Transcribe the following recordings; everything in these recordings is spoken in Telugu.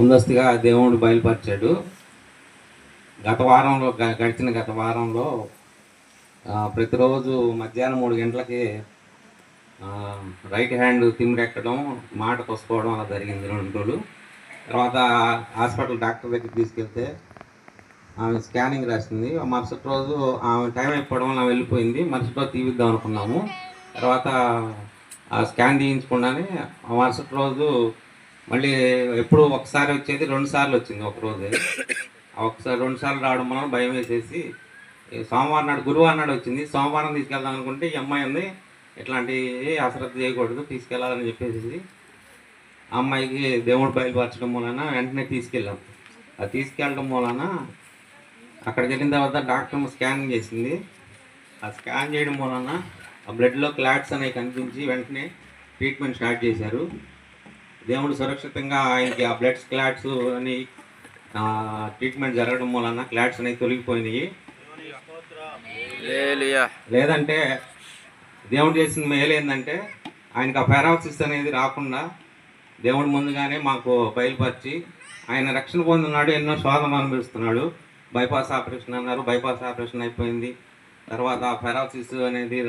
ముందస్తుగా దేవుడు బయలుపరిచాడు. గత వారంలో ప్రతిరోజు మధ్యాహ్నం 3 గంటలకి రైట్ హ్యాండ్ తిమ్మిరెక్కడం, మాట కొసుకోవడం అలా జరిగింది 2 రోజులు. తర్వాత హాస్పిటల్ డాక్టర్ దగ్గరికి తీసుకెళ్తే ఆమె స్కానింగ్ రాసింది. మరుసటి రోజు ఆమె టైం అయిపోవడం వల్ల వెళ్ళిపోయింది. మరుసటి రోజు తీపిద్దాం అనుకున్నాము. తర్వాత ఆ స్కాన్ తీయించకుండానే మరుసటి రోజు మళ్ళీ ఎప్పుడు ఒకసారి వచ్చేది 2 సార్లు వచ్చింది ఒకరోజు. ఒకసారి 2 సార్లు రావడం వలన భయం వేసేసి సోమవారం నాడు, గురువారం నాడు వచ్చింది. సోమవారం తీసుకెళ్దాం అనుకుంటే ఈ అమ్మాయి ఉంది ఇట్లాంటివి అశ్రద్ధ చేయకూడదు, తీసుకెళ్ళాలని చెప్పేసి ఆ అమ్మాయికి దేవుడు బయలుపరచడం వలన వెంటనే తీసుకెళ్ళాం. అది తీసుకెళ్ళడం వలన అక్కడికి వెళ్ళిన తర్వాత డాక్టర్ స్కానింగ్ చేసింది. ఆ స్కాన్ చేయడం వలన ఆ బ్లడ్లో క్లాట్స్ అనేవి కనిపించి వెంటనే ట్రీట్మెంట్ స్టార్ట్ చేశారు. దేవుడు సురక్షితంగా ఆయనకి ఆ బ్లడ్ క్లాట్స్ అని ట్రీట్మెంట్ జరగడం వలన క్లాట్స్ అనేవి తొలగిపోయినాయి. లేదంటే దేవుడు చేసిన మేలు ఏంటంటే ఆయనకు ఆ పారాలసిస్ అనేది రాకుండా దేవుడు ముందుగానే మాకు బయలుపరిచి ఆయన రక్షణ పొందున్నాడు. ఎన్నో శోధనలు అనుభవిస్తున్నాడు. బైపాస్ ఆపరేషన్ అన్నారు, బైపాస్ ఆపరేషన్ అయిపోయింది. తర్వాత పారాలసిస్ అనేది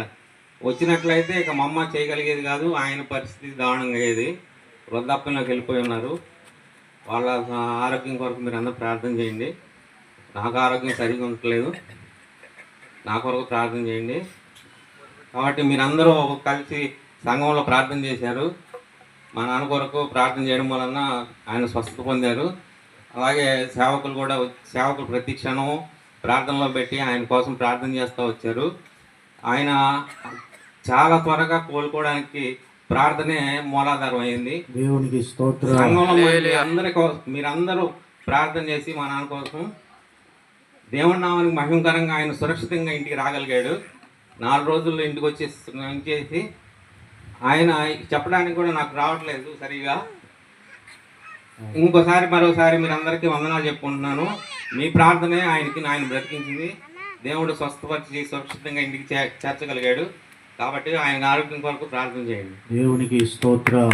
వచ్చినట్లయితే ఇక మా అమ్మ చేయగలిగేది కాదు. ఆయన పరిస్థితి దారుణంగా అయ్యేది. వృద్ధాప్యంలోకి వెళ్ళిపోయి ఉన్నారు. వాళ్ళ ఆరోగ్యం కొరకు మీరు అందరూ ప్రార్థన చేయండి. నాకు ఆరోగ్యం సరిగా ఉండట్లేదు, నా కొరకు ప్రార్థన చేయండి. కాబట్టి మీరందరూ కలిసి సంఘంలో ప్రార్థన చేశారు. మా నాన్న కొరకు ప్రార్థన చేయడం వలన ఆయన స్వస్థత పొందారు. అలాగే సేవకులు ప్రతి క్షణం ప్రార్థనలో పెట్టి ఆయన కోసం ప్రార్థన చేస్తూ వచ్చారు. ఆయన చాలా త్వరగా కోలుకోవడానికి ప్రార్థనే మూలాధారం అయింది. దేవునికి స్తోత్రం. సంఘంలో మీరందరూ ప్రార్థన చేసి మా నాన్న కోసం దేవుడి నామానికి మహిమకరంగా ఆయన సురక్షితంగా ఇంటికి రాగలిగాడు. 4 రోజుల్లో ఇంటికి వచ్చేసి ఆయన చెప్పడానికి కూడా నాకు రావట్లేదు సరిగా. మరోసారి మీరందరికీ వందనాలు చెప్పుకుంటున్నాను. మీ ప్రార్థనే ఆయన బ్రతికించింది. దేవుడు స్వస్థపరిచి సురక్షితంగా ఇంటికి చేర్చగలిగాడు. కాబట్టి ఆయన ఆరోగ్యం కొరకు ప్రార్థన చేయండి. దేవునికి స్తోత్రం.